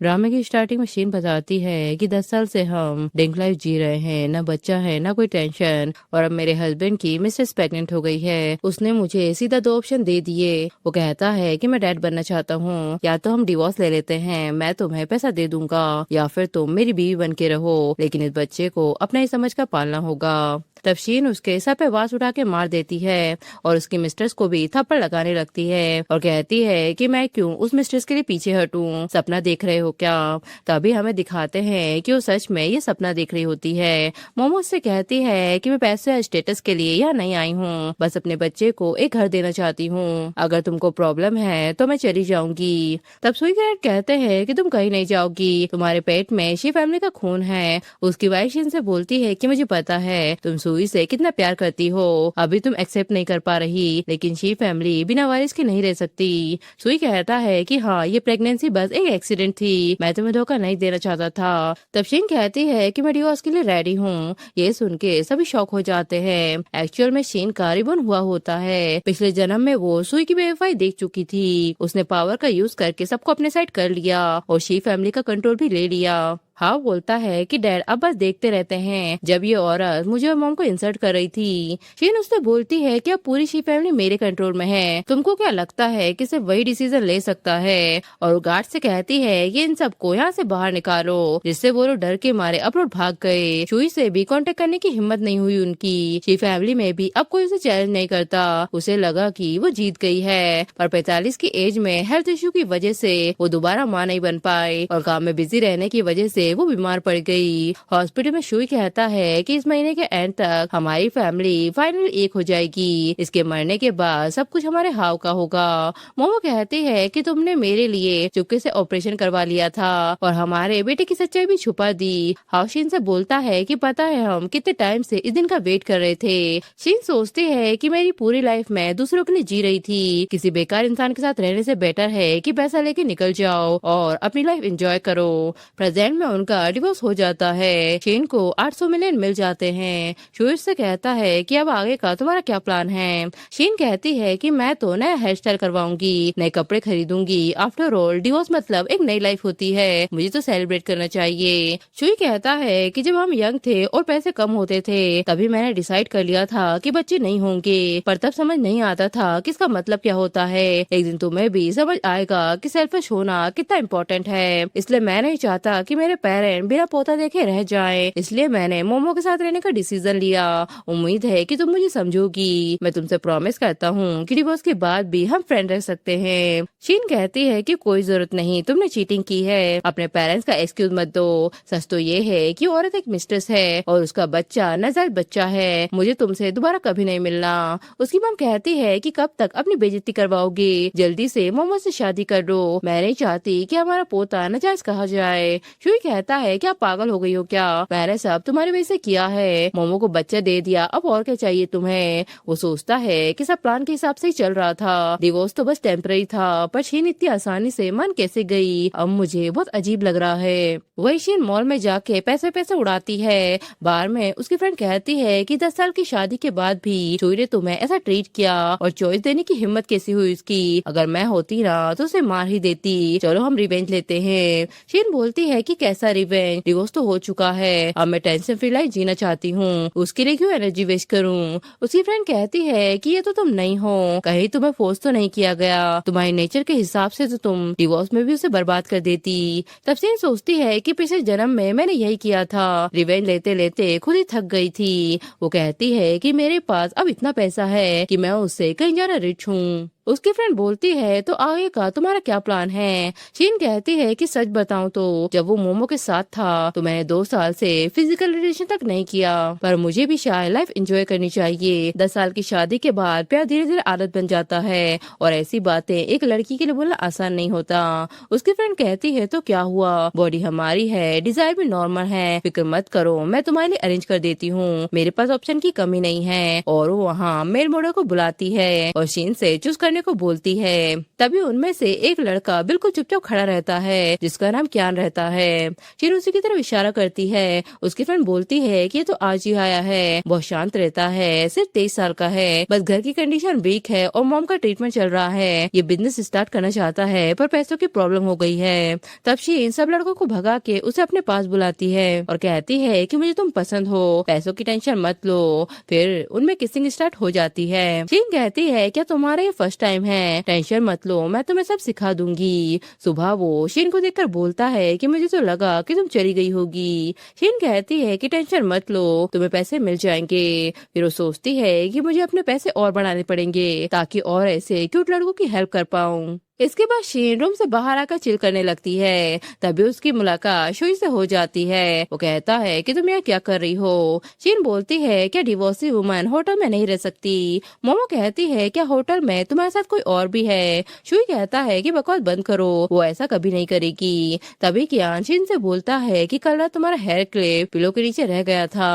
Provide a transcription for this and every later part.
ड्रामे की स्टार्टिंग में शीन बताती है कि 10 साल से हम डिंक लाइफ जी रहे हैं, ना बच्चा है ना कोई टेंशन। और अब मेरे हस्बैंड की मिसेस प्रेग्नेंट हो गई है। उसने मुझे सीधा 2 ऑप्शन दे दिए। वो कहता है कि मैं डैड बनना चाहता हूँ, या तो हम डिवोर्स ले लेते हैं, मैं तुम्हें पैसा दे दूंगा, या फिर तुम मेरी बीवी बन के रहो, लेकिन इस बच्चे को अपना ही समझ कर पालना होगा। तब शीन उसके सर पे वास उठा के मार देती है और उसकी मिस्ट्रेस को भी थप्पड़ लगाने लगती है और कहती है कि मैं क्यों उस मिस्ट्रेस के लिए पीछे हटूं, सपना देख रहे हो क्या। तभी हमें दिखाते हैं कि वो सच में ये सपना देख रही होती है। मोमो उससे कहती है कि मैं पैसे या स्टेटस के लिए यहाँ नहीं आई हूँ, बस अपने बच्चे को एक घर देना चाहती हूँ। अगर तुमको प्रॉब्लम है तो मैं चली जाऊंगी। तब सुई कैरेट कहते हैं कि तुम कहीं नहीं जाओगी, तुम्हारे पेट में शी फैमिली का खून है। उसकी वाइफ शीन से बोलती है कि मुझे पता है तुम सुई से कितना प्यार करती हो, अभी तुम एक्सेप्ट नहीं कर पा रही, लेकिन शी फैमिली बिना वारिस की नहीं रह सकती। सुई कहता है कि हाँ, ये प्रेगनेंसी बस एक एक्सीडेंट थी, मैं तुम्हें धोखा नहीं देना चाहता था। तब शीन कहती है कि मैं डिवोर्स के लिए रेडी हूँ। ये सुन के सभी शॉक हो जाते हैं। एक्चुअल में शीन का रिबॉर्न हुआ होता है। पिछले जन्म में वो सुई की बेवफाई देख चुकी थी। उसने पावर का यूज करके सबको अपने साइड कर लिया और शी फैमिली का कंट्रोल भी ले लिया। हाँ बोलता है कि डैड अब बस देखते रहते हैं। जब ये औरत मुझे और मॉम को इंसल्ट कर रही थी, शीन उससे बोलती है कि अब पूरी शी फैमिली मेरे कंट्रोल में है, तुमको क्या लगता है कि सिर्फ वही डिसीजन ले सकता है। और गार्ड से कहती है कि इन सबको यहाँ से बाहर निकालो, जिससे वो लोग डर के मारे अब्रोड भाग गए। शुई से भी कांटेक्ट करने की हिम्मत नहीं हुई उनकी। शी फैमिली में भी अब कोई उसे चैलेंज नहीं करता। उसे लगा कि वो जीत गई है, पर 45 की एज में हेल्थ इश्यू की वजह से वो दोबारा माँ नहीं बन पाई और काम में बिजी रहने की वजह से वो बीमार पड़ गई। हॉस्पिटल में शुई कहता है कि इस महीने के एंड तक हमारी फैमिली फाइनल एक हो जाएगी। इसके मरने के बाद सब कुछ हमारे हाव का होगा। मोमो कहती है कि तुमने मेरे लिए चुपके से ऑपरेशन करवा लिया था और हमारे बेटे की सच्चाई भी छुपा दी। हाउ शीन से बोलता है कि पता है हम कितने टाइम से इस दिन का वेट कर रहे थे। शीन सोचती है कि मेरी पूरी लाइफ मैं दूसरों के लिए जी रही थी, किसी बेकार इंसान के साथ रहने से बेटर है कि पैसा लेके निकल जाओ और अपनी लाइफ एंजॉय करो। प्रेजेंट में उनका डिवोर्स हो जाता है। शीन को 800 मिलियन मिल जाते हैं। शुई से कहता है कि अब आगे का तुम्हारा क्या प्लान है। शीन कहती है कि मैं तो नया हेयर स्टाइल करवाऊंगी, नए कपड़े खरीदूंगी। आफ्टर ऑल डिवोर्स मतलब एक नई लाइफ होती है, मुझे तो सेलिब्रेट करना चाहिए। शुई कहता है कि जब हम यंग थे और पैसे कम होते थे तभी मैंने डिसाइड कर लिया था कि बच्चे नहीं होंगे, पर तब समझ नहीं आता था कि इसका मतलब क्या होता है। एक दिन तुम्हें भी समझ आएगा कि सेल्फिश होना कितना इम्पोर्टेंट है। इसलिए मैं नहीं चाहता कि मेरे पेरेंट बिना पोता देखे रह जाएं। इसलिए मैंने मोमो के साथ रहने का डिसीजन लिया। उम्मीद है कि तुम मुझे समझोगी। मैं तुमसे प्रॉमिस करता हूँ कि डिवोर्स के बाद भी हम फ्रेंड रह सकते हैं। शीन कहती है कि कोई जरूरत नहीं, तुमने चीटिंग की है, अपने पेरेंट्स का एक्सक्यूज मत दो। सच तो ये है कि औरत एक मिस्ट्रेस है और उसका बच्चा नजायज बच्चा है। मुझे तुमसे दोबारा कभी नहीं मिलना। उसकी मम कहती है कि कब तक अपनी बेइज्जती करवाओगे, जल्दी से मोमो से शादी कर दो। मैं नहीं चाहती कि हमारा पोता नजायज कहा जाए। शुई कहता है कि आप पागल हो गई हो क्या, मैंने सब तुम्हारे वजह से किया है। मोमो को बच्चा दे दिया, अब और क्या चाहिए तुम्हें। वो सोचता है कि सब प्लान के हिसाब से ही चल रहा था, डिवोर्स तो बस टेम्पररी था। पर शीन इतनी आसानी से मान कैसे गई, अब मुझे बहुत अजीब लग रहा है। वही शीन मॉल में जाके पैसे पैसे उड़ाती है। बार में उसकी फ्रेंड कहती है कि 10 साल की शादी के बाद भी शुई ने तुम्हें ऐसा ट्रीट किया और चॉइस देने की हिम्मत कैसी हुई उसकी। अगर मैं होती ना तो उसे मार ही देती। चलो हम रिवेंज लेते हैं। शीन बोलती है कि कैसा रिवेंज, डिवोर्स तो हो चुका है, अब मैं टेंशन फ्री लाइफ जीना चाहती हूँ, उसके लिए क्यों एनर्जी वेस्ट करूँ। उसकी फ्रेंड कहती है कि ये तो तुम नहीं हो, कहीं तुम्हें फोर्स तो नहीं किया गया, तुम्हारे नेचर के हिसाब से तो तुम डिवोर्स में भी उसे बर्बाद कर देती। तब शीन सोचती है कि पिछले जन्म में मैंने यही किया था, रिवेंज लेते लेते खुद ही थक गई थी। वो कहती है कि मेरे पास अब इतना पैसा है कि मैं उससे कहीं ज्यादा रिच हूँ। उसकी फ्रेंड बोलती है तो आगे का तुम्हारा क्या प्लान है। शीन कहती है कि सच बताऊं तो जब वो मोमो के साथ था तो मैंने 2 साल से फिजिकल रिलेशन तक नहीं किया, पर मुझे भी शायद लाइफ एंजॉय करनी चाहिए। 10 साल की शादी के बाद प्यार धीरे धीरे आदत बन जाता है और ऐसी बातें एक लड़की के लिए बोलना आसान नहीं होता। उसकी फ्रेंड कहती है तो क्या हुआ, बॉडी हमारी है, डिजायर भी नॉर्मल है, फिक्र मत करो, मैं तुम्हारे लिए अरेंज कर देती हूँ, मेरे पास ऑप्शन की कमी नहीं है। और वो वहाँ मेल मॉडल को बुलाती है और शीन से चूज करने को बोलती है। तभी उनमें से एक लड़का बिल्कुल चुपचाप खड़ा रहता है, जिसका नाम क्यान रहता है। शीन उसी की तरफ इशारा करती है। उसकी फ्रेंड बोलती है कि ये तो आज ही आया है, बहुत शांत रहता है, सिर्फ 23 साल का है, बस घर की कंडीशन वीक है और मॉम का ट्रीटमेंट चल रहा है। ये बिजनेस स्टार्ट करना चाहता है पर पैसों की प्रॉब्लम हो गई है। तब शीन सब लड़कों को भगा के उसे अपने पास बुलाती है और कहती है कि मुझे तुम पसंद हो, पैसों की टेंशन मत लो। फिर उनमें किसिंग स्टार्ट हो जाती है। शीन कहती है क्या तुम्हारा ये फर्स्ट टाइम है, टेंशन मत लो, मैं तुम्हें सब सिखा दूंगी। सुबह वो शीन को देखकर बोलता है कि मुझे तो लगा कि तुम चली गई होगी। शीन कहती है कि टेंशन मत लो, तुम्हें पैसे मिल जाएंगे। फिर वो सोचती है कि मुझे अपने पैसे और बढ़ाने पड़ेंगे ताकि और ऐसे क्यूट लड़कों की हेल्प कर पाऊं। इसके बाद शीन रूम से बाहर आकर चिल करने लगती है। तभी उसकी मुलाकात शुई से हो जाती है। वो कहता है कि तुम यहाँ क्या कर रही हो। शीन बोलती है क्या डिवोर्सी वुमन होटल में नहीं रह सकती। मोमो कहती है क्या होटल में तुम्हारे साथ कोई और भी है। शुई कहता है कि बकवास बंद करो, वो ऐसा कभी नहीं करेगी। तभी कियान शीन से बोलता है कि कल रात तुम्हारा हेयर क्लिप पिलो के नीचे रह गया था।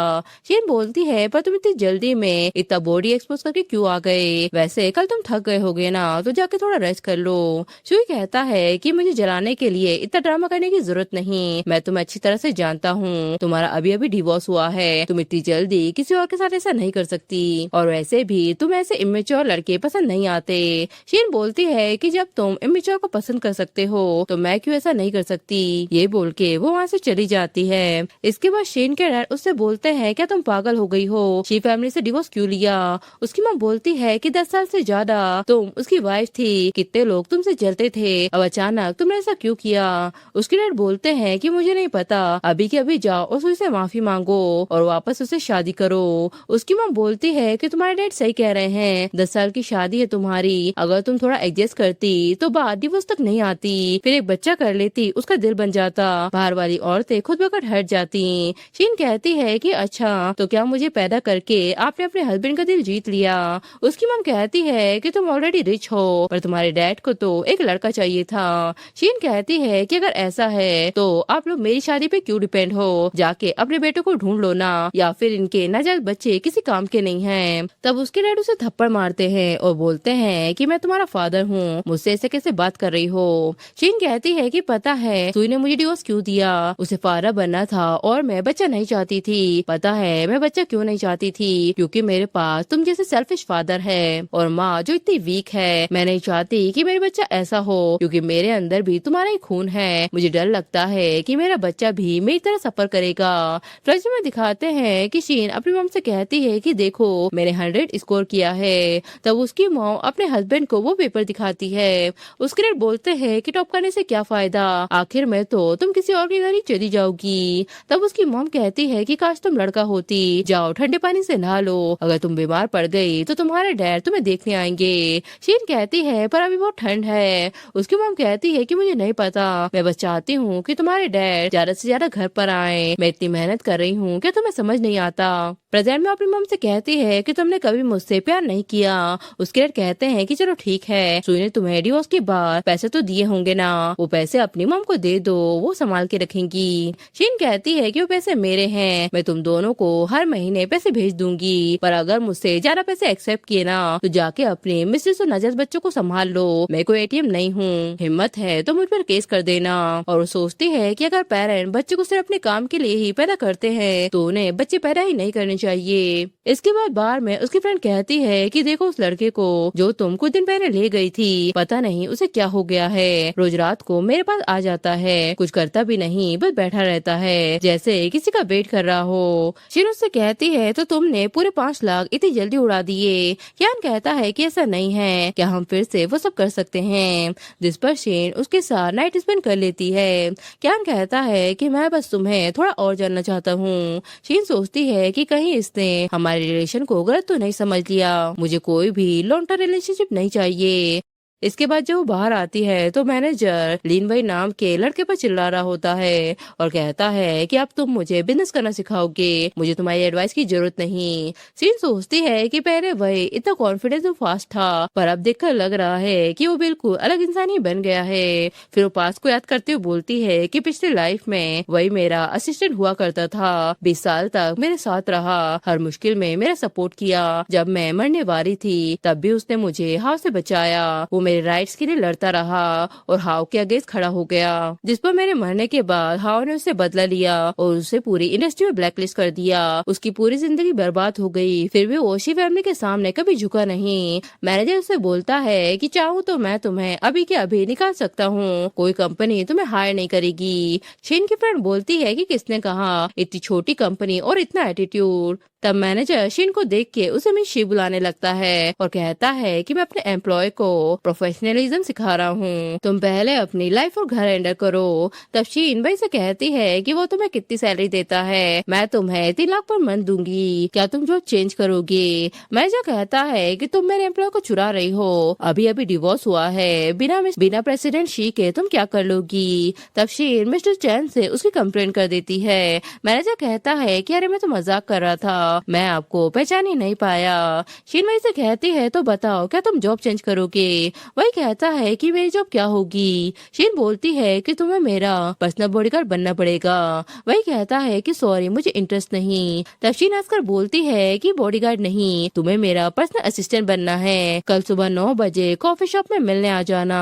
शीन बोलती है पर तुम इतनी जल्दी में इतना बॉडी एक्सपोज करके क्यों आ गए, वैसे कल तुम थक गए होगे ना, तो जाके थोड़ा रेस्ट कर लो। शुई कहता है कि मुझे जलाने के लिए इतना ड्रामा करने की जरूरत नहीं, मैं तुम्हें अच्छी तरह से जानता हूँ, तुम्हारा अभी अभी डिवोर्स हुआ है, तुम इतनी जल्दी किसी और के साथ ऐसा नहीं कर सकती, और वैसे भी तुम ऐसे इमेच्योर लड़के पसंद नहीं आते। शीन बोलती है कि जब तुम इमेच्योर को पसंद कर सकते हो तो मैं क्यों ऐसा नहीं कर सकती। ये बोल के वो वहाँ से चली जाती है। इसके बाद शीन के डैड उससे बोलते हैं क्या तुम पागल हो गई हो, शी फैमिली से डिवोर्स क्यों लिया। उसकी माँ बोलती है कि 10 साल से ज्यादा तुम उसकी वाइफ थी, कितने लोग तुमसे जलते थे, अब अचानक तुमने ऐसा क्यों किया। उसके डैड बोलते हैं कि मुझे नहीं पता, अभी के अभी जाओ और उससे माफी मांगो और वापस उससे शादी करो। उसकी माँ बोलती है कि तुम्हारे डैड सही कह रहे हैं, 10 साल की शादी है तुम्हारी, अगर तुम थोड़ा एडजस्ट करती तो बात डिवोर्स तक नहीं आती, फिर एक बच्चा कर लेती, उसका दिल बन जाता, बाहर वाली औरतें खुद बखुद हट जाती। शीन कहती है कि अच्छा तो क्या मुझे पैदा करके आपने अपने हस्बैंड का दिल जीत लिया। उसकी माँ कहती है कि तुम ऑलरेडी रिच हो, पर तुम्हारे डैड को तो एक लड़का चाहिए था। शीन कहती है कि अगर ऐसा है तो आप लोग मेरी शादी पे क्यों डिपेंड हो, जाके अपने बेटे को ढूंढ लो ना, या फिर इनके नाजायज बच्चे किसी काम के नहीं हैं। तब उसके डैड उसे थप्पड़ मारते हैं और बोलते हैं कि मैं तुम्हारा फादर हूँ, मुझसे ऐसे कैसे बात कर रही हो। शीन कहती है कि पता है सुई ने मुझे डिवोर्स क्यों दिया, उसे फादर बनना था और मैं बच्चा नहीं चाहती थी। पता है मैं बच्चा क्यों नहीं चाहती थी, क्योंकि मेरे पास तुम जैसे सेल्फिश फादर है और माँ जो इतनी वीक है। मैं नहीं चाहती कि मेरे बच्चा ऐसा हो, क्योंकि मेरे अंदर भी तुम्हारा ही खून है, मुझे डर लगता है कि मेरा बच्चा भी मेरी तरह सफर करेगा। फ्लैश में दिखाते हैं कि शीन अपनी मॉम से कहती है कि देखो मैंने 100 स्कोर किया है। तब उसकी मॉम अपने हस्बैंड को वो पेपर दिखाती है। उसके डैड बोलते हैं कि टॉप करने से क्या फायदा, आखिर में तो तुम किसी और के घर ही चली जाओगी। तब उसकी मॉम कहती है कि काश तुम लड़का होती, जाओ ठंडे पानी से नहा लो, अगर तुम बीमार पड़ गई तो तुम्हारे डैड तुम्हें देखने आएंगे। शीन कहती है पर अभी बहुत ठंड है। उसकी मॉम कहती है कि मुझे नहीं पता, मैं बस चाहती हूँ कि तुम्हारे डैड ज्यादा से ज्यादा घर पर आए, मैं इतनी मेहनत कर रही हूँ क्या तुम्हें समझ नहीं आता। प्रेजेंट में अपनी मॉम से कहती है कि तुमने कभी मुझसे प्यार नहीं किया। उसके डैड कहते हैं कि चलो ठीक है, सुई ने तुम्हें डिवोर्स के बाद पैसे तो दिए होंगे ना, वो पैसे अपनी मॉम को दे दो, वो संभाल के रखेंगी। शीन कहती है कि वो पैसे मेरे हैं, मैं तुम दोनों को हर महीने पैसे भेज दूंगी, पर अगर मुझसे ज्यादा पैसे एक्सेप्ट किए ना तो जाके अपने मिसेस और नाजायज बच्चों को संभाल लो, मैं कोई एटीएम नहीं हूँ, हिम्मत है तो मुझ पर केस कर देना। और वो सोचती है कि अगर पेरेंट बच्चे को सिर्फ अपने काम के लिए ही पैदा करते हैं तो उन्हें बच्चे पैदा ही नहीं करने चाहिए। इसके बाद बार में उसकी फ्रेंड कहती है कि देखो उस लड़के को जो तुम कुछ दिन पहले ले गई थी, पता नहीं उसे क्या हो गया है, रोज रात को मेरे पास आ जाता है, कुछ करता भी नहीं, बस बैठा रहता है जैसे किसी का वेट कर रहा हो। शीन उससे कहती है तो तुमने पूरे 5 लाख इतनी जल्दी उड़ा दिए। कियान कहता है कि ऐसा नहीं है, क्या हम फिर से वो सब कर सकते हैं। जिस पर शीन उसके साथ नाइट स्पेंड कर लेती है। कियान कहता है कि मैं बस तुम्हें थोड़ा और जानना चाहता हूँ। शीन सोचती है कि कहीं इसने हमारे रिलेशन को गलत तो नहीं समझ लिया, मुझे कोई भी लॉन्ग टर्म रिलेशनशिप नहीं चाहिए। इसके बाद जब वो बाहर आती है तो मैनेजर लीन भाई नाम के लड़के पर चिल्ला रहा होता है और कहता है कि अब तुम मुझे बिजनेस करना सिखाओगे, मुझे तुम्हारी एडवाइस की जरूरत नहीं। सीन सोचती है कि पहले वही इतना कॉन्फिडेंस और फास्ट था, पर अब देखकर लग रहा है कि वो बिल्कुल अलग इंसान ही बन गया है। फिर वो पास्ट को याद करते हुए बोलती है कि पिछले लाइफ में वही मेरा असिस्टेंट हुआ करता था, 20 साल तक मेरे साथ रहा, हर मुश्किल में मेरा सपोर्ट किया। जब मैं मरने वाली थी तब भी उसने मुझे हाव से बचाया, वो मेरे राइट्स के लिए लड़ता रहा और हाव के अगेंस्ट खड़ा हो गया, जिस पर मेरे मरने के बाद हाव ने उससे बदला लिया और उसे पूरी इंडस्ट्री में ब्लैकलिस्ट कर दिया। उसकी पूरी जिंदगी बर्बाद हो गई, फिर भी ओशी फैमिली के सामने कभी झुका नहीं। मैनेजर उससे बोलता है कि चाहूँ तो मैं तुम्हें अभी के अभी निकाल सकता हूँ, कोई कंपनी तुम्हें हायर नहीं करेगी। शेन की फ्रेंड बोलती है कि किसने कहा, इतनी छोटी कंपनी और इतना एटीट्यूड। तब मैनेजर शिन को देख के उसे मिशी बुलाने लगता है और कहता है कि मैं अपने एम्प्लॉय को प्रोफेशनलिज्म सिखा रहा हूँ, तुम पहले अपनी लाइफ और घर हैंडल करो। तब शीन भाई से कहती है कि वो तुम्हें कितनी सैलरी देता है, मैं तुम्हें 3 लाख पर मंथ दूंगी, क्या तुम जॉब चेंज करोगे। मैनेजर कहता है कि तुम मेरे एम्प्लॉय को चुरा रही हो, अभी अभी डिवोर्स हुआ है, बिना प्रेसिडेंट शी के तुम क्या कर लोगी। तब शीन मिस्टर चैन से उसकी कंप्लेंट कर देती है। मैनेजर कहता है कि अरे मैं तो मजाक कर रहा था, मैं आपको पहचान ही नहीं पाया। शीन वही से कहती है तो बताओ क्या तुम जॉब चेंज करोगे। वही कहता है कि मेरी जॉब क्या होगी। शीन बोलती है कि तुम्हें मेरा पर्सनल बॉडीगार्ड बनना पड़ेगा। वही कहता है कि सॉरी मुझे इंटरेस्ट नहीं। तब शीन हंसकर बोलती है कि बॉडीगार्ड नहीं, तुम्हें मेरा पर्सनल असिस्टेंट बनना है, कल सुबह 9 बजे कॉफी शॉप में मिलने आ जाना।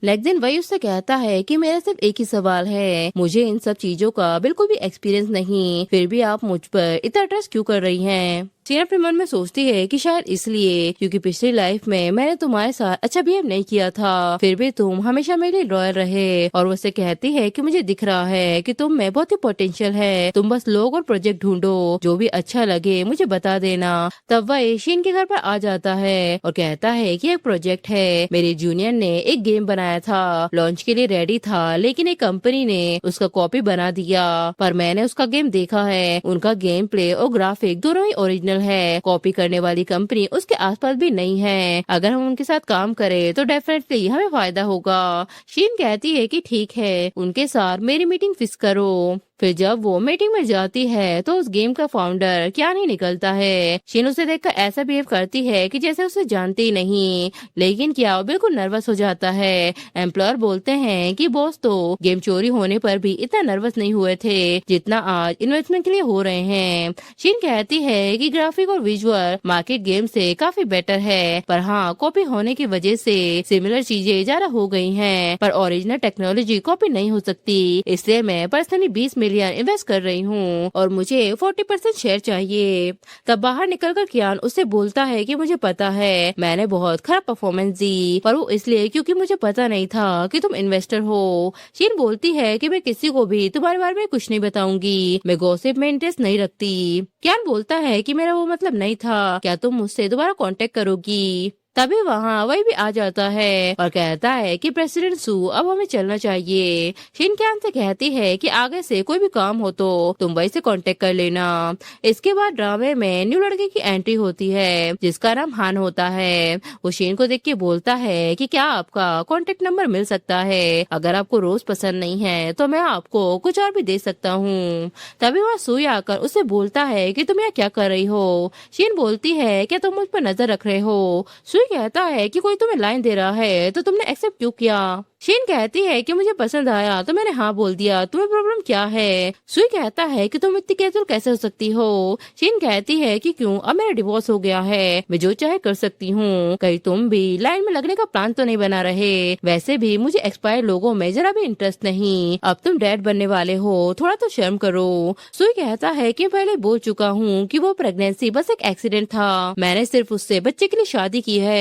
नेक्स्ट दिन वही उससे कहता है कि मेरा सिर्फ एक ही सवाल है, मुझे इन सब चीजों का बिल्कुल भी एक्सपीरियंस नहीं, फिर भी आप मुझ पर इतना ट्रस्ट क्यों कर रही हैं। शीन अपने मन में सोचती है कि शायद इसलिए क्योंकि पिछली लाइफ में मैंने तुम्हारे साथ अच्छा बिहेव नहीं किया था, फिर भी तुम हमेशा मेरे लिए लॉयल रहे। और वो उससे कहती है कि मुझे दिख रहा है कि तुम में बहुत ही पोटेंशियल है, तुम बस लोग और प्रोजेक्ट ढूंढो, जो भी अच्छा लगे मुझे बता देना। तब वह शीन के घर पर आ जाता है और कहता है कि एक प्रोजेक्ट है, मेरे जूनियर ने एक गेम बनाया था, लॉन्च के लिए रेडी था, लेकिन एक कंपनी ने उसका कॉपी बना दिया। पर मैंने उसका गेम देखा है, उनका गेम प्ले और ग्राफिक दोनों ही ओरिजिनल है, कॉपी करने वाली कंपनी उसके आसपास भी नहीं है, अगर हम उनके साथ काम करें तो डेफिनेटली हमें फायदा होगा। शीन कहती है कि ठीक है, उनके साथ मेरी मीटिंग फिक्स करो। फिर जब वो मीटिंग में जाती है तो उस गेम का फाउंडर क्या नहीं निकलता है। शीन उसे देखकर ऐसा बिहेव करती है कि जैसे उसे जानती ही नहीं, लेकिन क्या वो बिल्कुल नर्वस हो जाता है। एम्प्लॉयर बोलते हैं कि बॉस तो गेम चोरी होने पर भी इतना नर्वस नहीं हुए थे जितना आज इन्वेस्टमेंट के लिए हो रहे हैं। शीन कहती है कि ग्राफिक और विजुअल मार्केट गेम से काफी बेटर है, पर हाँ कॉपी होने की वजह से सिमिलर चीजें ज्यादा हो गई हैं, पर ओरिजिनल टेक्नोलॉजी कॉपी नहीं हो सकती, इसलिए मैं पर्सनली 20 मिलियन इन्वेस्ट कर रही हूँ और मुझे 40% शेयर चाहिए। तब बाहर निकलकर कियान उससे बोलता है कि मुझे पता है मैंने बहुत खराब परफॉर्मेंस दी, पर वो इसलिए क्योंकि मुझे पता नहीं था कि तुम इन्वेस्टर हो। शीन बोलती है कि मैं किसी को भी तुम्हारे बारे में कुछ नहीं बताऊंगी, मैं गॉसिप में इंटरेस्ट नहीं रखती। कियान बोलता है कि मेरा वो मतलब नहीं था, क्या तुम मुझसे दोबारा कांटेक्ट करोगी। तभी वहाँ वही भी आ जाता है और कहता है कि प्रेसिडेंट सू अब हमें चलना चाहिए। शीन कियान से कहती है कि आगे से कोई भी काम हो तो तुम वही से कांटेक्ट कर लेना। इसके बाद ड्रामे में न्यू लड़के की एंट्री होती है जिसका नाम हान होता है। वो शीन को देख के बोलता है कि क्या आपका कांटेक्ट नंबर मिल सकता है, अगर आपको रोज पसंद नहीं है तो मैं आपको कुछ और भी दे सकता हूँ। तभी वहाँ सुई आकर उसे बोलता है कि तुम यहाँ क्या कर रही हो। शीन बोलती है कि तुम मुझ पर नजर रख रहे हो। सुई कहता है कि कोई तुम्हें लाइन दे रहा है तो तुमने एक्सेप्ट क्यों किया। शीन कहती है कि मुझे पसंद आया तो मैंने हाँ बोल दिया, तुम्हें प्रॉब्लम क्या है। सुई कहता है कि तुम इतनी कैजुअल कैसे हो सकती हो। शीन कहती है कि क्यों, अब मेरा डिवोर्स हो गया है, मैं जो चाहे कर सकती हूँ, कहीं तुम भी लाइन में लगने का प्लान तो नहीं बना रहे। वैसे भी मुझे एक्सपायर लोगों में जरा भी इंटरेस्ट नहीं, अब तुम डैड बनने वाले हो, थोड़ा तो शर्म करो। सुई कहता है कि पहले बोल चुका हूँ कि वो प्रेगनेंसी बस एक एक्सीडेंट था, मैंने सिर्फ उससे बच्चे के लिए शादी की है।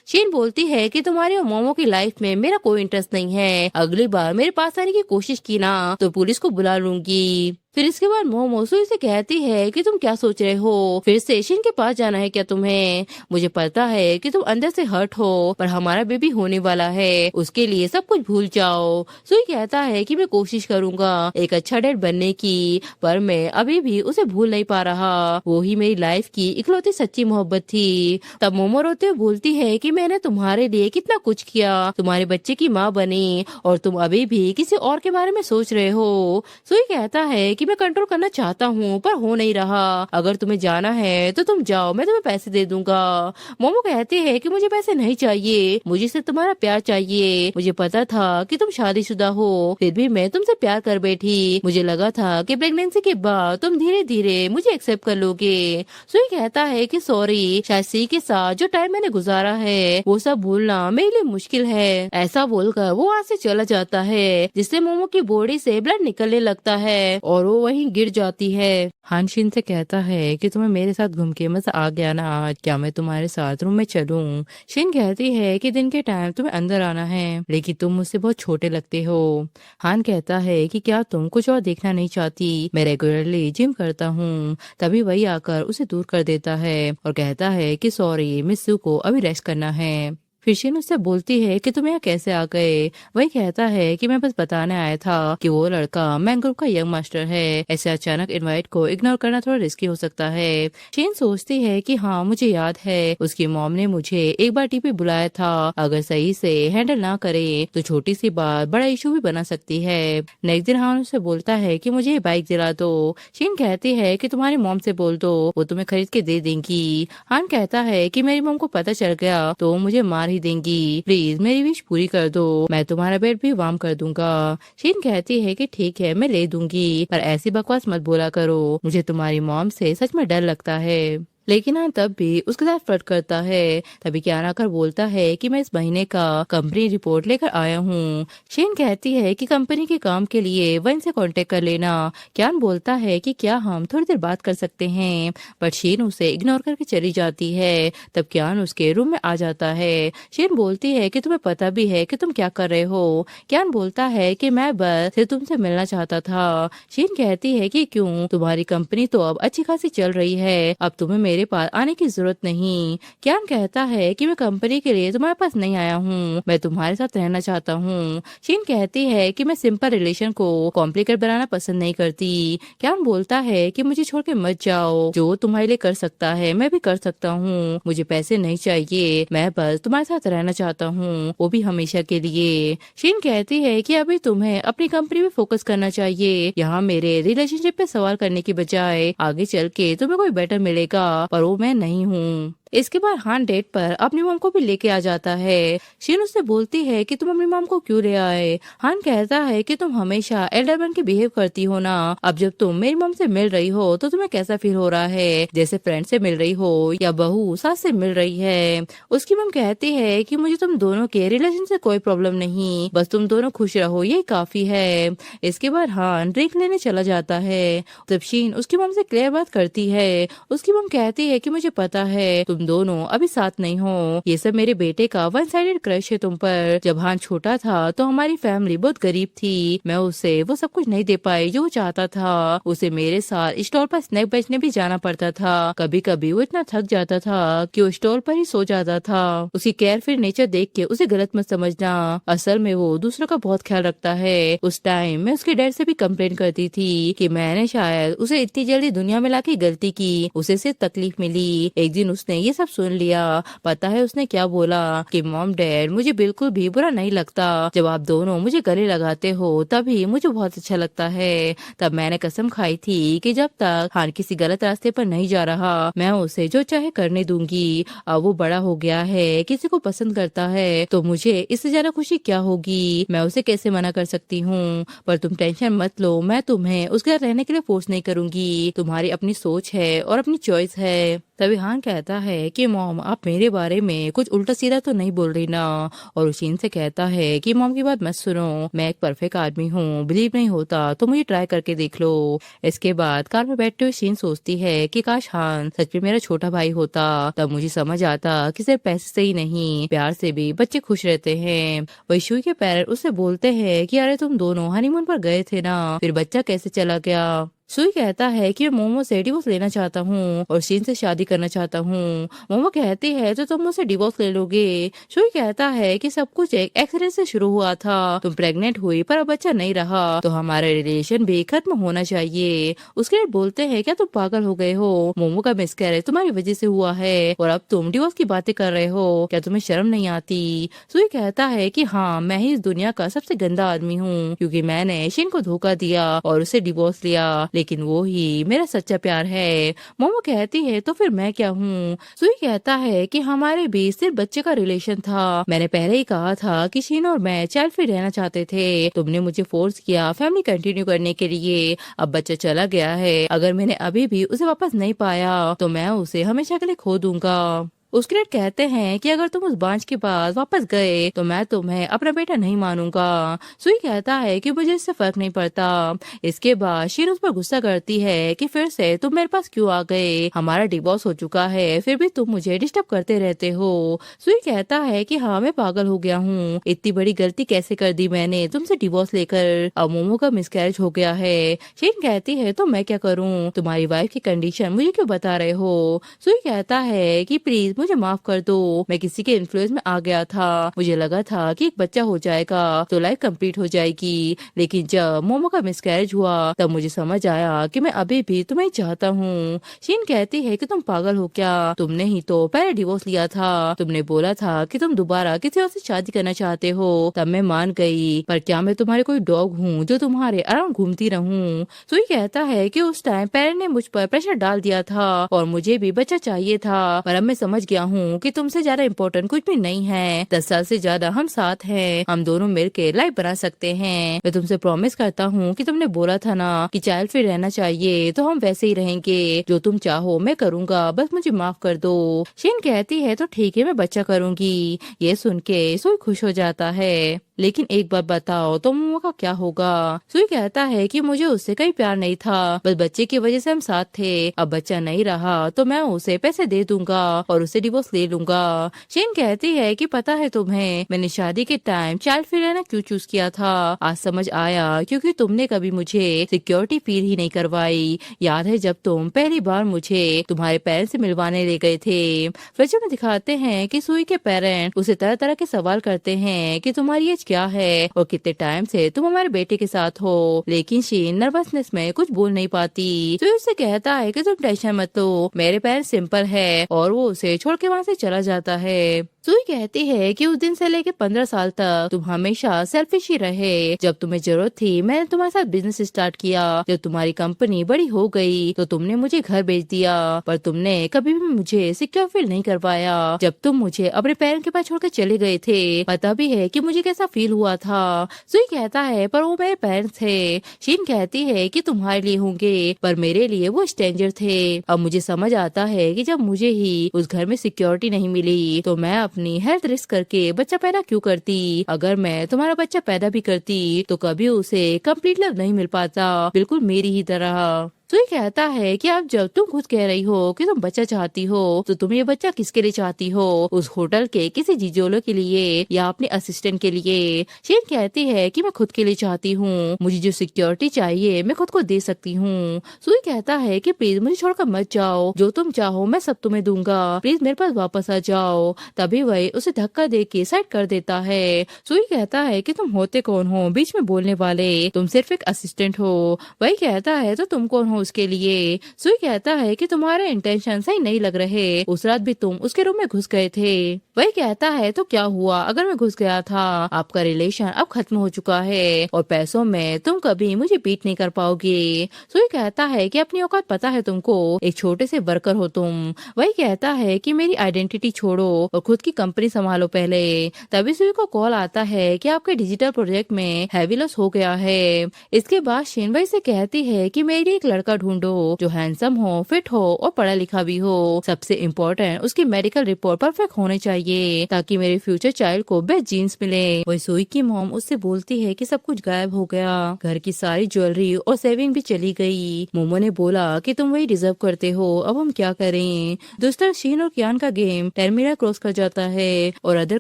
शीन बोलती है कि तुम्हारी और मोमो की लाइफ में मेरा कोई इंटरेस्ट नहीं है, अगली बार मेरे पास आने की कोशिश की ना तो पुलिस को बुला लूंगी। फिर इसके बाद मोमो सुई से कहती है कि तुम क्या सोच रहे हो, फिर से शिन के पास जाना है क्या तुम्हें? मुझे पता है कि तुम अंदर से हर्ट हो, पर हमारा बेबी होने वाला है, उसके लिए सब कुछ भूल जाओ। सुई कहता है कि मैं कोशिश करूंगा एक अच्छा डैड बनने की, पर मैं अभी भी उसे भूल नहीं पा रहा। वो ही मेरी लाइफ की इकलौती सच्ची मोहब्बत थी। तब मोमो रोते हुए बोलती है कि मैंने तुम्हारे लिए कितना कुछ किया, तुम्हारे बच्चे की माँ बनी, और तुम अभी भी किसी और के बारे में सोच रहे हो। सुई कहता है कि मैं कंट्रोल करना चाहता हूँ पर हो नहीं रहा। अगर तुम्हें जाना है तो तुम जाओ, मैं तुम्हें पैसे दे दूंगा। मोमो कहती है कि मुझे पैसे नहीं चाहिए, मुझे सिर्फ तुम्हारा प्यार चाहिए। मुझे पता था कि तुम शादीशुदा हो, फिर भी मैं तुमसे प्यार कर बैठी। मुझे लगा था कि प्रेगनेंसी के बाद तुम धीरे धीरे मुझे एक्सेप्ट कर लोगे। सुई कहता है कि सॉरी, शायद सी के साथ जो टाइम मैंने गुजारा है वो सब भूलना मेरे लिए मुश्किल है। ऐसा बोलकर वो वहाँ से चला जाता है, जिससे मोमो की बॉडी से ब्लड निकलने लगता है और वो वहीं गिर जाती है। हान शिन से कहता है कि तुम्हें मेरे साथ घूम के मजा आ गया ना आज, क्या मैं तुम्हारे साथ रूम में चलूं? शिन कहती है कि दिन के टाइम तुम्हें अंदर आना है, लेकिन तुम मुझसे बहुत छोटे लगते हो। हान कहता है कि क्या तुम कुछ और देखना नहीं चाहती? मैं रेगुलरली जिम करता हूँ। तभी वही आकर उसे दूर कर देता है और कहता है कि सॉरी, मिस्सू को अभी रेस्ट करना है। फिर शिन उससे बोलती है कि तुम यहाँ कैसे आ गए? वही कहता है कि मैं बस बताने आया था कि वो लड़का मैन ग्रुप का यंग मास्टर है, ऐसे अचानक इनवाइट को इग्नोर करना थोड़ा रिस्की हो सकता है। शिन सोचती है कि हाँ, मुझे याद है उसकी मॉम ने मुझे एक बार टी पे बुलाया था, अगर सही से हैंडल ना करे तो छोटी सी बात बड़ा इशू भी बना सकती है। नेक्स्ट दिन हान उससे बोलता है कि मुझे बाइक दिला दो। शिन कहती है कि तुम्हारी मॉम से बोल दो, वो तुम्हें खरीद के दे देंगी। हान कहता है कि मेरी मॉम को पता चल गया तो मुझे मार ही देंगी, प्लीज मेरी विश पूरी कर दो, मैं तुम्हारा बेड भी वार्म कर दूंगा। शीन कहती है कि ठीक है, मैं ले दूंगी, पर ऐसी बकवास मत बोला करो, मुझे तुम्हारी मॉम से सच में डर लगता है। लेकिन हाँ, तब भी उसके साथ फ्लर्ट करता है। तभी क्यान आकर बोलता है कि मैं इस महीने का कंपनी रिपोर्ट लेकर आया हूँ। शेन कहती है कि कंपनी के काम के लिए वन से कांटेक्ट कर लेना। क्यान बोलता है कि क्या हम थोड़ी देर बात कर सकते हैं, बट शेन उसे इग्नोर करके चली जाती है। तब क्यान उसके रूम में आ जाता है। शेन बोलती है कि तुम्हें पता भी है कि तुम क्या कर रहे हो? क्यान बोलता है कि मैं बस सिर्फ तुमसे मिलना चाहता था। शेन कहती है कि क्यों, तुम्हारी कंपनी तो अब अच्छी खासी चल रही है, अब तुम्हें मेरे पास आने की जरूरत नहीं। क्यान कहता है कि मैं कंपनी के लिए तुम्हारे पास नहीं आया हूँ, मैं तुम्हारे साथ रहना चाहता हूँ। शीन कहती है कि मैं सिंपल रिलेशन को कॉम्प्लिकेट बनाना पसंद नहीं करती। क्यान बोलता है कि मुझे छोड़ के मत जाओ, जो तुम्हारे लिए कर सकता है मैं भी कर सकता हूँ, मुझे पैसे नहीं चाहिए, मैं बस तुम्हारे साथ रहना चाहता हूँ, वो भी हमेशा के लिए। शीन कहती है कि अभी तुम्हें अपनी कंपनी पे फोकस करना चाहिए, यहाँ मेरे रिलेशनशिप पे सवाल करने की बजाय आगे चल के तुम्हें कोई बेटर मिलेगा, पर वो मैं नहीं हूँ। इसके बाद हान डेट पर अपनी मॉम को भी लेके आ जाता है। शीन उससे बोलती है कि तुम अपनी मॉम को क्यों ले आए? हान कहता है कि तुम हमेशा एल्डर बन के बिहेव करती हो ना, अब जब तुम मेरी मॉम से मिल रही हो तो तुम्हें कैसा फील हो रहा है, जैसे फ्रेंड से मिल रही हो या बहू सास से मिल रही है? उसकी मॉम कहती है कि मुझे तुम दोनों के रिलेशन से कोई प्रॉब्लम नहीं, बस तुम दोनों खुश रहो, ये काफी है। इसके बाद हान ड्रिंक लेने चला जाता है। तब शीन उसकी मॉम से क्लियर बात करती है। उसकी मॉम कहती है कि मुझे पता है तुम दोनों अभी साथ नहीं हो, ये सब मेरे बेटे का वन साइडेड क्रश है तुम पर। जब हान छोटा था तो हमारी फैमिली बहुत गरीब थी, मैं उसे वो सब कुछ नहीं दे पाई जो वो चाहता था। उसे मेरे साथ स्टॉल पर स्नैक बेचने भी जाना पड़ता था, कभी कभी वो इतना थक जाता था कि वो स्टॉल पर ही सो जाता था। उसकी केयर फ्री नेचर देख के उसे गलत मत समझना, असल में वो दूसरों का बहुत ख्याल रखता है। उस टाइम मैं उसके डैड से भी कंप्लेन करती थी कि मैंने शायद उसे इतनी जल्दी दुनिया में लाके गलती की, उसे सिर्फ तकलीफ मिली। एक दिन उसने ये सब सुन लिया। पता है उसने क्या बोला कि मॉम डैड, मुझे बिल्कुल भी बुरा नहीं लगता, जब आप दोनों मुझे गले लगाते हो तभी मुझे बहुत अच्छा लगता है। तब मैंने कसम खाई थी कि जब तक हान किसी गलत रास्ते पर नहीं जा रहा मैं उसे जो चाहे करने दूंगी। अब वो बड़ा हो गया है, किसी को पसंद करता है तो मुझे इससे ज्यादा खुशी क्या होगी, मैं उसे कैसे मना कर सकती हूँ? पर तुम टेंशन मत लो, मैं तुम्हें उसके साथ रहने के लिए फोर्स नहीं करूंगी, तुम्हारी अपनी सोच है और अपनी चॉइस है। तभी हान कहता है कि मॉम, आप मेरे बारे में कुछ उल्टा सीधा तो नहीं बोल रही ना? और उशीन से कहता है कि मॉम की बात मत सुनो, मैं एक परफेक्ट आदमी हूँ, बिलीव नहीं होता तो मुझे ट्राई करके देख लो। इसके बाद कार में बैठते हुए शीन सोचती है कि काश हान सच में मेरा छोटा भाई होता, तब मुझे समझ आता कि सिर्फ पैसे से ही नहीं, प्यार से भी बच्चे खुश रहते हैं। वही शुई के पेरेंट्स उससे बोलते हैं कि अरे तुम दोनों हनीमून पर गए थे ना, फिर बच्चा कैसे चला गया? सुई कहता है कि मैं मोमो से डिवोर्स लेना चाहता हूँ और शीन से शादी करना चाहता हूँ। मोमो कहती है तो तुम मुझसे डिवोर्स ले लोगे। सुई कहता है कि सब कुछ एक एक्सीडेंट से शुरू हुआ था, तुम प्रेग्नेंट हुई पर अब बच्चा नहीं रहा तो हमारा रिलेशन भी खत्म होना चाहिए। उसके लिए बोलते हैं क्या तुम पागल हो गए हो, मोमो का मिसकैरेज तुम्हारी वजह से हुआ है और अब तुम डिवोर्स की बातें कर रहे हो, क्या तुम्हें शर्म नहीं आती। सुई कहता है कि हाँ, मैं ही इस दुनिया का सबसे गंदा आदमी हूँ क्योंकि मैंने शिन को धोखा दिया और उसे डिवोर्स लिया, लेकिन वो ही मेरा सच्चा प्यार है। मोमो कहती है तो फिर मैं क्या हूँ। सुई कहता है कि हमारे बीच सिर्फ बच्चे का रिलेशन था, मैंने पहले ही कहा था कि शिन और मैं चाइल्ड फ्री रहना चाहते थे, तुमने मुझे फोर्स किया फैमिली कंटिन्यू करने के लिए। अब बच्चा चला गया है, अगर मैंने अभी भी उसे वापस नहीं पाया तो मैं उसे हमेशा के लिए खो दूंगा। उसके लिए कहते हैं कि अगर तुम उस बांझ के पास वापस गए तो मैं तुम्हें अपना बेटा नहीं मानूंगा। सुई कहता है कि मुझे इससे फर्क नहीं पड़ता। इसके बाद शीन उस पर गुस्सा करती है कि फिर से तुम मेरे पास क्यों आ गए, हमारा डिवोर्स हो चुका है फिर भी तुम मुझे डिस्टर्ब करते रहते हो। सुई कहता है कि हाँ, मैं पागल हो गया हूँ, इतनी बड़ी गलती कैसे कर दी मैंने तुमसे डिवोर्स लेकर, अब मोमो का मिसकैरेज हो गया है। शीन कहती है तो मैं क्या करूँ, तुम्हारी वाइफ की कंडीशन मुझे क्यों बता रहे हो। सुई कहता है कि प्लीज मुझे माफ कर दो, मैं किसी के इन्फ्लुएंस में आ गया था, मुझे लगा था कि एक बच्चा हो जाएगा तो लाइफ कंप्लीट हो जाएगी, लेकिन जब मोमो का मिसकैरेज हुआ तब मुझे समझ आया कि मैं अभी भी तुम्हें चाहता हूँ। शीन कहती है कि तुम पागल हो क्या, तुमने ही तो पहले डिवोर्स लिया था, तुमने बोला था कि तुम दोबारा किसी और से शादी करना चाहते हो, तब मैं मान गई, पर क्या मैं तुम्हारे कोई डॉग हूँ जो तुम्हारे अराउंड घूमती रहूं। सुई कहता है कि उस टाइम पेरेंट ने मुझ पर प्रेशर डाल दिया था और मुझे भी बच्चा चाहिए था, पर अब मैं समझ गया हूँ कि तुमसे ज्यादा इम्पोर्टेंट कुछ भी नहीं है। 10 साल से ज्यादा हम साथ हैं, हम दोनों मिलकर लाइफ बना सकते हैं। मैं तुमसे प्रॉमिस करता हूँ कि तुमने बोला था ना कि चाइल्ड फ्री रहना चाहिए तो हम वैसे ही रहेंगे, जो तुम चाहो मैं करूँगा, बस मुझे माफ कर दो। शीन कहती है तो ठीक है, मैं बच्चा करूंगी। ये सुन के सुई खुश हो जाता है, लेकिन एक बात बताओ तो मोमो का क्या होगा। सुई कहता है कि मुझे उससे कोई प्यार नहीं था, बस बच्चे की वजह से हम साथ थे, अब बच्चा नहीं रहा तो मैं उसे पैसे दे दूंगा और उसे डिवोर्स ले लूंगा। शीन कहती है कि पता है तुम्हें, मैंने शादी के टाइम चाइल्ड फ्री रहना क्यों चूज किया था, आज समझ आया, क्योंकि तुमने कभी मुझे सिक्योरिटी फील ही नहीं करवाई। याद है जब तुम पहली बार मुझे तुम्हारे पेरेंट्स से मिलवाने ले गए थे। फिर में दिखाते हैं कि सुई के पेरेंट उसे तरह तरह के सवाल करते हैं कि तुम्हारी एज क्या है और कितने टाइम से तुम हमारे बेटे के साथ हो, लेकिन शीन नर्वसनेस में कुछ बोल नहीं पाती। तो उससे कहता है कि तुम टेंशन मत लो, मेरे पेरेंट्स सिंपल है, और वो उसे छोड़ के वहाँ से चला जाता है। सुई कहती है कि उस दिन से लेके 15 साल तक तुम हमेशा सेल्फिश ही रहे, जब तुम्हें जरूरत थी मैंने तुम्हारे साथ बिजनेस स्टार्ट किया, जब तुम्हारी कंपनी बड़ी हो गई तो तुमने मुझे घर बेच दिया, पर तुमने कभी भी मुझे सिक्योर फील नहीं करवाया। जब तुम मुझे अपने पेरेंट्स के पास छोड़कर चले गए थे, पता भी है कि मुझे कैसा फील हुआ था। सुई कहता है पर वो मेरे पेरेंट्स थे। शीन कहती है कि तुम्हारे लिए होंगे पर मेरे लिए वो स्ट्रेंजर थे। अब मुझे समझ आता है कि जब मुझे ही उस घर में सिक्योरिटी नहीं मिली तो मैं अपनी हेल्थ रिस्क करके बच्चा पैदा क्यों करती। अगर मैं तुम्हारा बच्चा पैदा भी करती तो कभी उसे कंप्लीट लव नहीं मिल पाता, बिल्कुल मेरी ही तरह। सुई कहता है कि अब जब तुम खुद कह रही हो कि तुम बच्चा चाहती हो तो तुम ये बच्चा किसके लिए चाहती हो, उस होटल के किसी जीजोलो के लिए या अपने असिस्टेंट के लिए। शीन कहती है कि मैं खुद के लिए चाहती हूँ, मुझे जो सिक्योरिटी चाहिए मैं खुद को दे सकती हूँ। सुई कहता है कि प्लीज मुझे छोड़कर मत जाओ, जो तुम चाहो मैं सब तुम्हें दूंगा, प्लीज मेरे पास वापस आ जाओ। तभी वही उसे धक्का दे के साइड कर देता है। सुई कहता है कि तुम होते कौन हो बीच में बोलने वाले, तुम सिर्फ एक असिस्टेंट हो। वही कहता है तो तुम कौन हो उसके लिए। सुई कहता है कि तुम्हारे इंटेंशन सही नहीं लग रहे, उस रात भी तुम उसके रूम में घुस गए थे। वही कहता है तो क्या हुआ अगर मैं घुस गया था, आपका रिलेशन अब खत्म हो चुका है और पैसों में तुम कभी मुझे बीट नहीं कर पाओगे। सुई कहता है कि अपनी औकात पता है तुमको, एक छोटे से वर्कर हो तुम। वही कहता है कि मेरी आइडेंटिटी छोड़ो और खुद की कंपनी संभालो पहले। तभी सुई को कॉल आता है कि आपके डिजिटल प्रोजेक्ट में हैवी लॉस हो गया है। इसके बाद शीन वही से कहती है कि मेरी एक लड़का ढूंढो जो हैंडसम हो, फिट हो और पढ़ा लिखा भी हो, सबसे इम्पोर्टेंट उसकी मेडिकल रिपोर्ट परफेक्ट होने चाहिए ताकि मेरे फ्यूचर चाइल्ड को बेस्ट जीन्स मिले। वही सुई की मॉम उससे बोलती है कि सब कुछ गायब हो गया, घर की सारी ज्वेलरी और सेविंग भी चली गई। मोमो ने बोला कि तुम वही डिजर्व करते हो, अब हम क्या करें। दोस्तों शीन और कियान का गेम टर्मिनल क्रॉस कर जाता है और अदर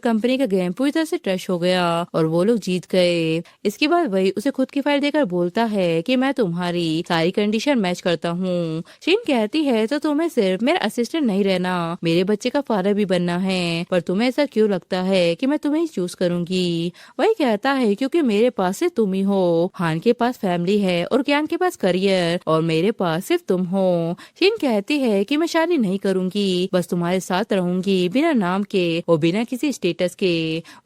कंपनी का गेम पूरी तरह से ट्रैश हो गया और वो लोग जीत गए। इसके बाद वही उसे खुद की फाइल देकर बोलता है कि मैं तुम्हारी सारी कंडीशन पोजीशन मैच करता हूँ। शीन कहती है तो तुम्हें सिर्फ मेरा असिस्टेंट नहीं रहना, मेरे बच्चे का फादर भी बनना है। पर तुम्हें ऐसा क्यों लगता है कि मैं तुम्हें ही चूज करूंगी? वही कहता है क्योंकि मेरे पास सिर्फ तुम ही हो। हान के पास फैमिली है और ज्ञान के पास करियर, और मेरे पास सिर्फ तुम हो। शीन कहती है कि मैं शादी नहीं करूंगी, बस तुम्हारे साथ रहूंगी बिना नाम के और बिना किसी स्टेटस के।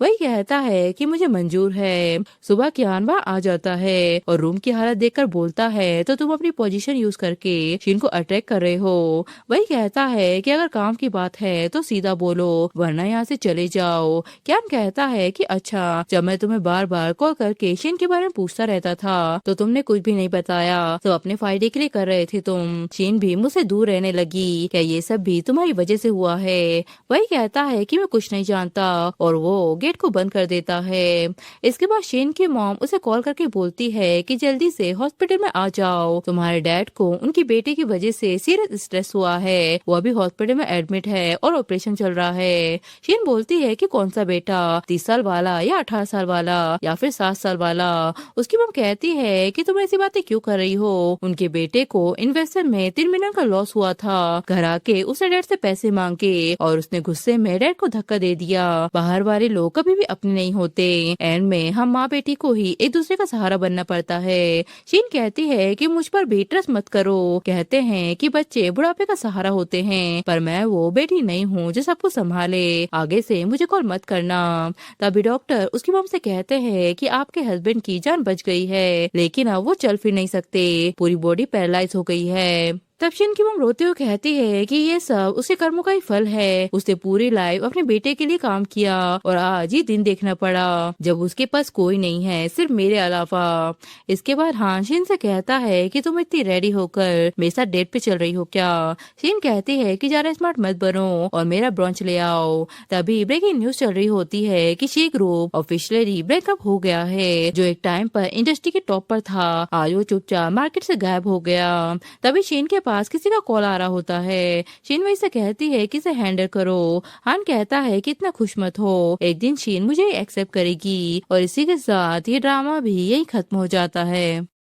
वही कहता है कि मुझे मंजूर है। सुबह ज्ञान वहाँ आ जाता है और रूम की हालत देखकर बोलता है तो तुम अपनी पोजीशन यूज करके शीन को अटैक कर रहे हो। वही कहता है कि अगर काम की बात है तो सीधा बोलो, वरना यहाँ से चले जाओ। ज्ञान कहता है कि अच्छा, जब मैं तुम्हें बार बार कॉल करके शीन के बारे में पूछता रहता था तो तुमने कुछ भी नहीं बताया, तो अपने फायदे के लिए कर रहे थे तुम। शीन भी मुझसे दूर रहने लगी, क्या ये सब भी तुम्हारी वजह से हुआ है? वही कहता है कि मैं कुछ नहीं जानता और वो गेट को बंद कर देता है। इसके बाद शीन की मॉम उसे कॉल करके बोलती है कि जल्दी से हॉस्पिटल में आ जाओ, तुम्हारे डैड को उनकी बेटी की वजह से सीरियस स्ट्रेस हुआ है, वो अभी हॉस्पिटल में एडमिट है और ऑपरेशन चल रहा है। शीन बोलती है कि कौन सा बेटा, 30 साल वाला या 18 साल वाला या फिर 7 साल वाला? उसकी मॉम कहती है कि तुम ऐसी बातें क्यों कर रही हो? उनके बेटे को इन्वेस्टर में 3 मिलियन का लॉस हुआ था। घर आके उसने डैड से पैसे मांगे और उसने गुस्से में डैड को धक्का दे दिया। बाहर वाले लोग कभी भी अपने नहीं होते, एंड में हम माँ बेटी को ही एक दूसरे का सहारा बनना पड़ता है। शीन कहती है कि मुझ पर भी ट्रस्ट मत करो, कहते हैं कि बच्चे बुढ़ापे का सहारा होते हैं, पर मैं वो बेटी नहीं हूँ जो सबको संभाले, आगे से मुझे कॉल मत करना। तभी डॉक्टर उसकी मॉम से कहते हैं कि आपके हस्बैंड की जान बच गई है, लेकिन अब वो चल फिर नहीं सकते, पूरी बॉडी पैरालाइज हो गई है। तब शीन की मॉम रोते हुए कहती है कि ये सब उसके कर्मों का ही फल है। उसने पूरी लाइफ अपने बेटे के लिए काम किया और आज ये दिन देखना पड़ा जब उसके पास कोई नहीं है सिर्फ मेरे अलावा। इसके बाद हान शीन से कहता है कि तुम इतनी रेडी होकर मेरे साथ डेट पे चल रही हो क्या? शीन कहती है कि ज्यादा स्मार्ट मत बनो और मेरा ब्रंच ले आओ। तभी ब्रेकिंग न्यूज चल रही होती है कि शी ग्रुप ऑफिशियली ब्रेकअप हो गया है। जो एक टाइम पर इंडस्ट्री के टॉप पर था, आज वो चुपचाप मार्केट से गायब हो गया। तभी शीन के पास किसी का कॉल आ रहा होता है। शीन वही से कहती है कि इसे हैंडल करो। हान कहता है कि इतना खुश मत हो, एक दिन शीन मुझे एक्सेप्ट करेगी। और इसी के साथ ये ड्रामा भी यही खत्म हो जाता है।